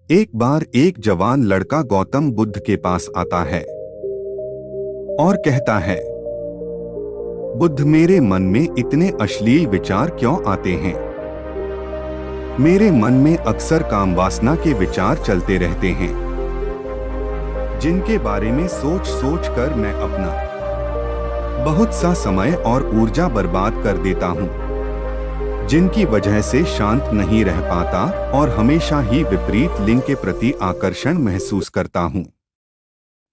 एक बार एक जवान लड़का गौतम बुद्ध के पास आता है और कहता है, बुद्ध, मेरे मन में इतने अश्लील विचार क्यों आते हैं? मेरे मन में अक्सर काम वासना के विचार चलते रहते हैं, जिनके बारे में सोच सोच कर मैं अपना बहुत सा समय और ऊर्जा बर्बाद कर देता हूँ, जिनकी वजह से शांत नहीं रह पाता और हमेशा ही विपरीत लिंग के प्रति आकर्षण महसूस करता हूँ।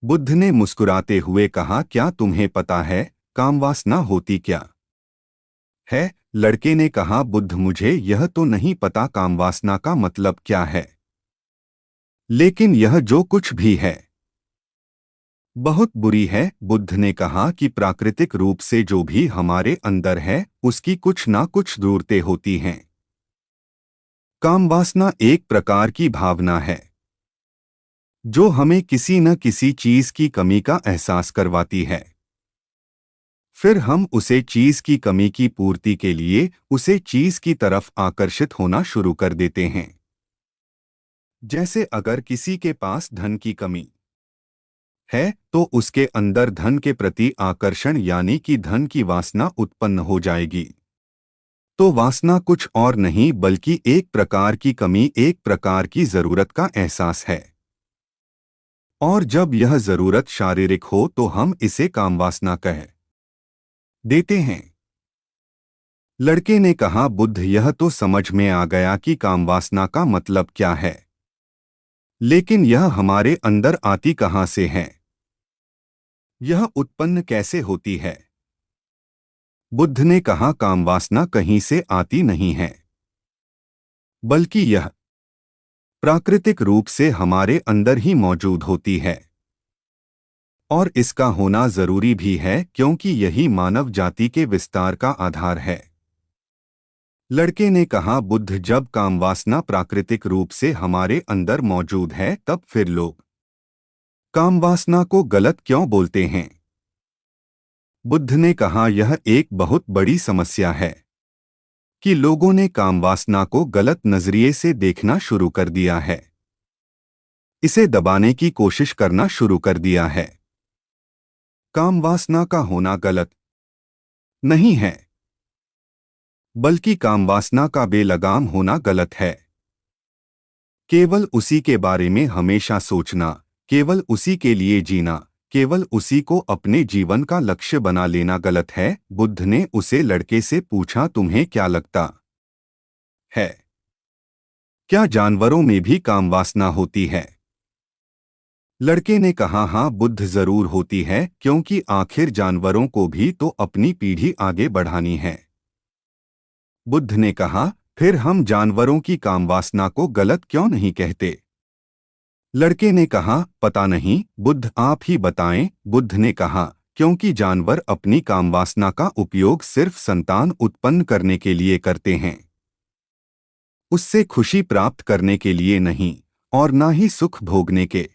बुद्ध ने मुस्कुराते हुए कहा, क्या तुम्हें पता है कामवासना होती क्या है? लड़के ने कहा, बुद्ध, मुझे यह तो नहीं पता कामवासना का मतलब क्या है, लेकिन यह जो कुछ भी है बहुत बुरी है। बुद्ध ने कहा कि प्राकृतिक रूप से जो भी हमारे अंदर है उसकी कुछ ना कुछ जरूरतें होती हैं। कामवासना एक प्रकार की भावना है जो हमें किसी न किसी चीज की कमी का एहसास करवाती है। फिर हम उसे चीज की कमी की पूर्ति के लिए उसे चीज की तरफ आकर्षित होना शुरू कर देते हैं। जैसे अगर किसी के पास धन की कमी है तो उसके अंदर धन के प्रति आकर्षण यानी कि धन की वासना उत्पन्न हो जाएगी। तो वासना कुछ और नहीं बल्कि एक प्रकार की कमी, एक प्रकार की जरूरत का एहसास है। और जब यह जरूरत शारीरिक हो तो हम इसे कामवासना कह देते हैं। लड़के ने कहा, बुद्ध, यह तो समझ में आ गया कि कामवासना का मतलब क्या है, लेकिन यह हमारे अंदर आती कहां से है? यह उत्पन्न कैसे होती है? बुद्ध ने कहा, कामवासना कहीं से आती नहीं है, बल्कि यह प्राकृतिक रूप से हमारे अंदर ही मौजूद होती है। और इसका होना जरूरी भी है क्योंकि यही मानव जाति के विस्तार का आधार है। लड़के ने कहा, बुद्ध, जब कामवासना प्राकृतिक रूप से हमारे अंदर मौजूद है तब फिर लोग कामवासना को गलत क्यों बोलते हैं? बुद्ध ने कहा, यह एक बहुत बड़ी समस्या है कि लोगों ने कामवासना को गलत नजरिए से देखना शुरू कर दिया है, इसे दबाने की कोशिश करना शुरू कर दिया है। कामवासना का होना गलत नहीं है, बल्कि कामवासना का बेलगाम होना गलत है। केवल उसी के बारे में हमेशा सोचना, केवल उसी के लिए जीना, केवल उसी को अपने जीवन का लक्ष्य बना लेना गलत है। बुद्ध ने उसे लड़के से पूछा, तुम्हें क्या लगता है, क्या जानवरों में भी कामवासना होती है? लड़के ने कहा, हाँ बुद्ध, जरूर होती है, क्योंकि आखिर जानवरों को भी तो अपनी पीढ़ी आगे बढ़ानी है। बुद्ध ने कहा, फिर हम जानवरों की कामवासना को गलत क्यों नहीं कहते? लड़के ने कहा, पता नहीं बुद्ध, आप ही बताएं। बुद्ध ने कहा, क्योंकि जानवर अपनी कामवासना का उपयोग सिर्फ संतान उत्पन्न करने के लिए करते हैं, उससे खुशी प्राप्त करने के लिए नहीं, और ना ही सुख भोगने के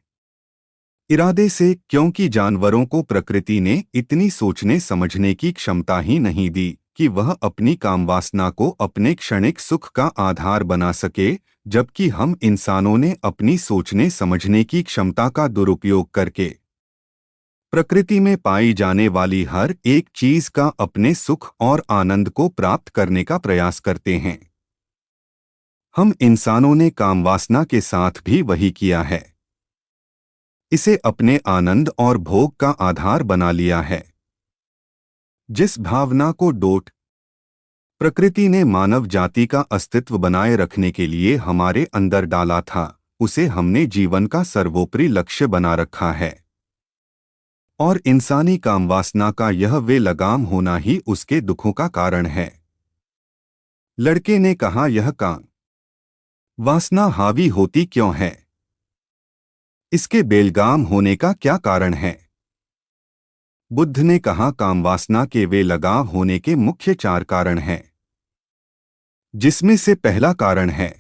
इरादे से, क्योंकि जानवरों को प्रकृति ने इतनी सोचने समझने की क्षमता ही नहीं दी कि वह अपनी कामवासना को अपने क्षणिक सुख का आधार बना सके, जबकि हम इंसानों ने अपनी सोचने समझने की क्षमता का दुरुपयोग करके प्रकृति में पाई जाने वाली हर एक चीज का अपने सुख और आनंद को प्राप्त करने का प्रयास करते हैं। हम इंसानों ने कामवासना के साथ भी वही किया है, इसे अपने आनंद और भोग का आधार बना लिया है। जिस भावना को डोट प्रकृति ने मानव जाति का अस्तित्व बनाए रखने के लिए हमारे अंदर डाला था, उसे हमने जीवन का सर्वोपरि लक्ष्य बना रखा है। और इंसानी कामवासना का यह वे लगाम होना ही उसके दुखों का कारण है। लड़के ने कहा, यह काम वासना हावी होती क्यों है? इसके बेलगाम होने का क्या कारण है? बुद्ध ने कहा, कामवासना के वे लगाव होने के मुख्य 4 कारण हैं, जिसमें से पहला कारण है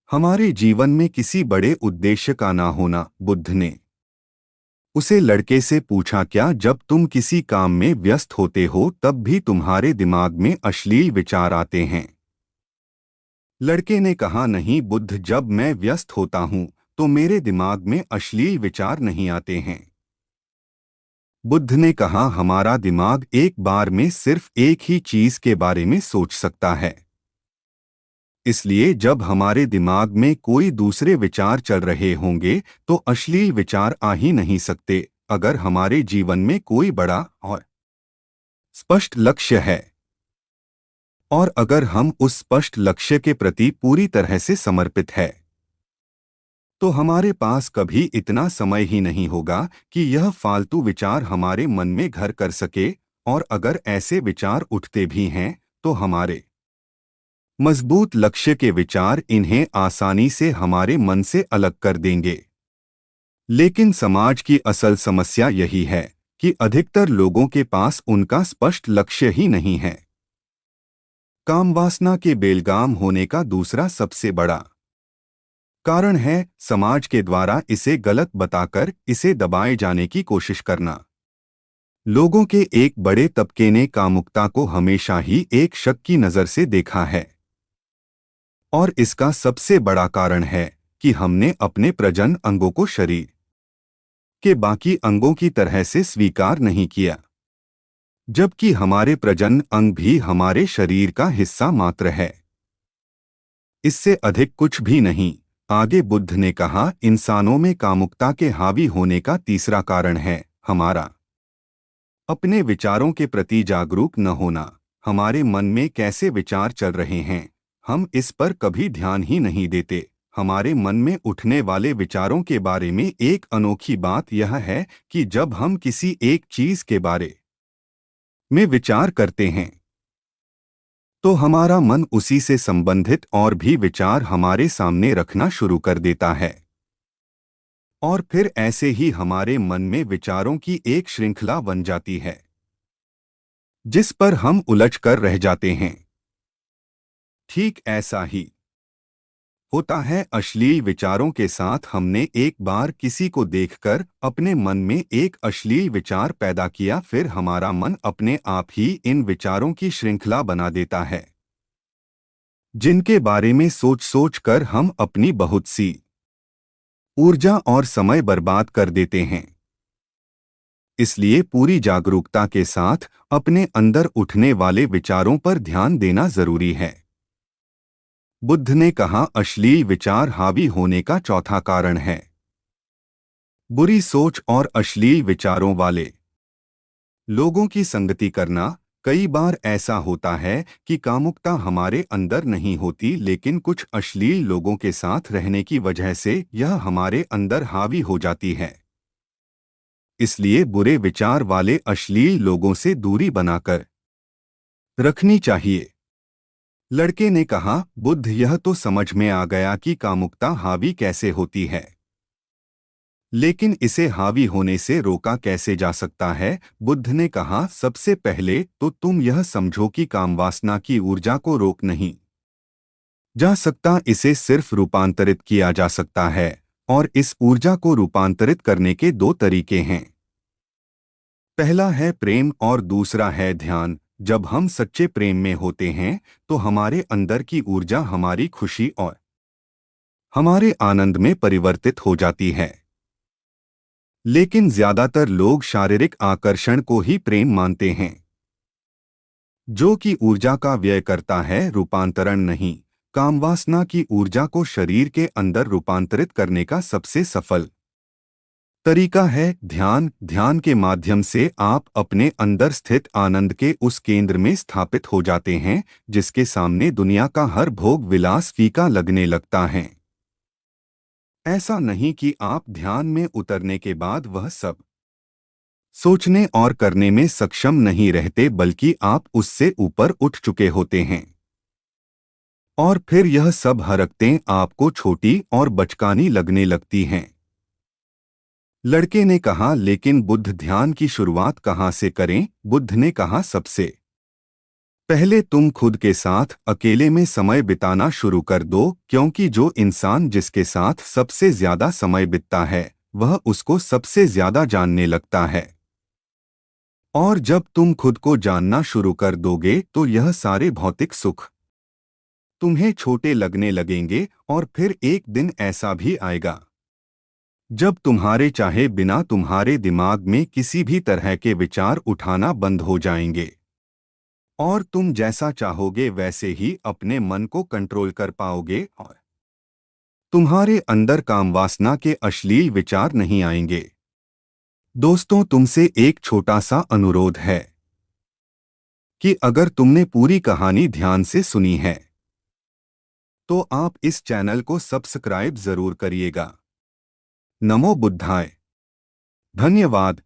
हमारे जीवन में किसी बड़े उद्देश्य का ना होना। बुद्ध ने उसे लड़के से पूछा, क्या जब तुम किसी काम में व्यस्त होते हो तब भी तुम्हारे दिमाग में अश्लील विचार आते हैं? लड़के ने कहा, नहीं बुद्ध, जब मैं व्यस्त होता हूं तो मेरे दिमाग में अश्लील विचार नहीं आते हैं। बुद्ध ने कहा, हमारा दिमाग एक बार में सिर्फ एक ही चीज के बारे में सोच सकता है। इसलिए जब हमारे दिमाग में कोई दूसरे विचार चल रहे होंगे तो अश्लील विचार आ ही नहीं सकते, अगर हमारे जीवन में कोई बड़ा और स्पष्ट लक्ष्य है और अगर हम उस स्पष्ट लक्ष्य के प्रति पूरी तरह से समर्पित है तो हमारे पास कभी इतना समय ही नहीं होगा कि यह फालतू विचार हमारे मन में घर कर सके, और अगर ऐसे विचार उठते भी हैं तो हमारे मजबूत लक्ष्य के विचार इन्हें आसानी से हमारे मन से अलग कर देंगे। लेकिन समाज की असल समस्या यही है कि अधिकतर लोगों के पास उनका स्पष्ट लक्ष्य ही नहीं है। काम वासना के बेलगाम होने का दूसरा सबसे बड़ा कारण है समाज के द्वारा इसे गलत बताकर इसे दबाए जाने की कोशिश करना। लोगों के एक बड़े तबके ने कामुकता को हमेशा ही एक शक की नज़र से देखा है, और इसका सबसे बड़ा कारण है कि हमने अपने प्रजनन अंगों को शरीर के बाकी अंगों की तरह से स्वीकार नहीं किया, जबकि हमारे प्रजनन अंग भी हमारे शरीर का हिस्सा मात्र है, इससे अधिक कुछ भी नहीं। आगे बुद्ध ने कहा, इंसानों में कामुकता के हावी होने का तीसरा कारण है हमारा अपने विचारों के प्रति जागरूक न होना। हमारे मन में कैसे विचार चल रहे हैं हम इस पर कभी ध्यान ही नहीं देते। हमारे मन में उठने वाले विचारों के बारे में एक अनोखी बात यह है कि जब हम किसी एक चीज के बारे में विचार करते हैं तो हमारा मन उसी से संबंधित और भी विचार हमारे सामने रखना शुरू कर देता है, और फिर ऐसे ही हमारे मन में विचारों की एक श्रृंखला बन जाती है जिस पर हम उलझ कर रह जाते हैं। ठीक ऐसा ही होता है अश्लील विचारों के साथ। हमने एक बार किसी को देखकर अपने मन में एक अश्लील विचार पैदा किया, फिर हमारा मन अपने आप ही इन विचारों की श्रृंखला बना देता है जिनके बारे में सोच सोच कर हम अपनी बहुत सी ऊर्जा और समय बर्बाद कर देते हैं। इसलिए पूरी जागरूकता के साथ अपने अंदर उठने वाले विचारों पर ध्यान देना जरूरी है। बुद्ध ने कहा, अश्लील विचार हावी होने का चौथा कारण है बुरी सोच और अश्लील विचारों वाले लोगों की संगति करना। कई बार ऐसा होता है कि कामुकता हमारे अंदर नहीं होती, लेकिन कुछ अश्लील लोगों के साथ रहने की वजह से यह हमारे अंदर हावी हो जाती है। इसलिए बुरे विचार वाले अश्लील लोगों से दूरी बनाकर रखनी चाहिए। लड़के ने कहा, बुद्ध, यह तो समझ में आ गया कि कामुकता हावी कैसे होती है, लेकिन इसे हावी होने से रोका कैसे जा सकता है? बुद्ध ने कहा, सबसे पहले तो तुम यह समझो कि कामवासना की ऊर्जा को रोक नहीं जा सकता, इसे सिर्फ रूपांतरित किया जा सकता है, और इस ऊर्जा को रूपांतरित करने के दो तरीके हैं। पहला है प्रेम और दूसरा है ध्यान। जब हम सच्चे प्रेम में होते हैं तो हमारे अंदर की ऊर्जा हमारी खुशी और हमारे आनंद में परिवर्तित हो जाती है। लेकिन ज्यादातर लोग शारीरिक आकर्षण को ही प्रेम मानते हैं, जो कि ऊर्जा का व्यय करता है, रूपांतरण नहीं। कामवासना की ऊर्जा को शरीर के अंदर रूपांतरित करने का सबसे सफल तरीका है ध्यान। ध्यान के माध्यम से आप अपने अंदर स्थित आनंद के उस केंद्र में स्थापित हो जाते हैं जिसके सामने दुनिया का हर भोग विलास फीका लगने लगता है। ऐसा नहीं कि आप ध्यान में उतरने के बाद वह सब सोचने और करने में सक्षम नहीं रहते, बल्कि आप उससे ऊपर उठ चुके होते हैं, और फिर यह सब हरकतें आपको छोटी और बचकानी लगने लगती हैं। लड़के ने कहा, लेकिन बुद्ध, ध्यान की शुरुआत कहाँ से करें? बुद्ध ने कहा, सबसे पहले तुम खुद के साथ अकेले में समय बिताना शुरू कर दो, क्योंकि जो इंसान जिसके साथ सबसे ज्यादा समय बिताता है वह उसको सबसे ज्यादा जानने लगता है। और जब तुम खुद को जानना शुरू कर दोगे तो यह सारे भौतिक सुख तुम्हें छोटे लगने लगेंगे और फिर एक दिन ऐसा भी आएगा जब तुम्हारे चाहे बिना तुम्हारे दिमाग में किसी भी तरह के विचार उठाना बंद हो जाएंगे और तुम जैसा चाहोगे वैसे ही अपने मन को कंट्रोल कर पाओगे और तुम्हारे अंदर काम वासना के अश्लील विचार नहीं आएंगे। दोस्तों, तुमसे एक छोटा सा अनुरोध है कि अगर तुमने पूरी कहानी ध्यान से सुनी है तो आप इस चैनल को सब्सक्राइब जरूर करिएगा। नमो बुद्धाय। धन्यवाद।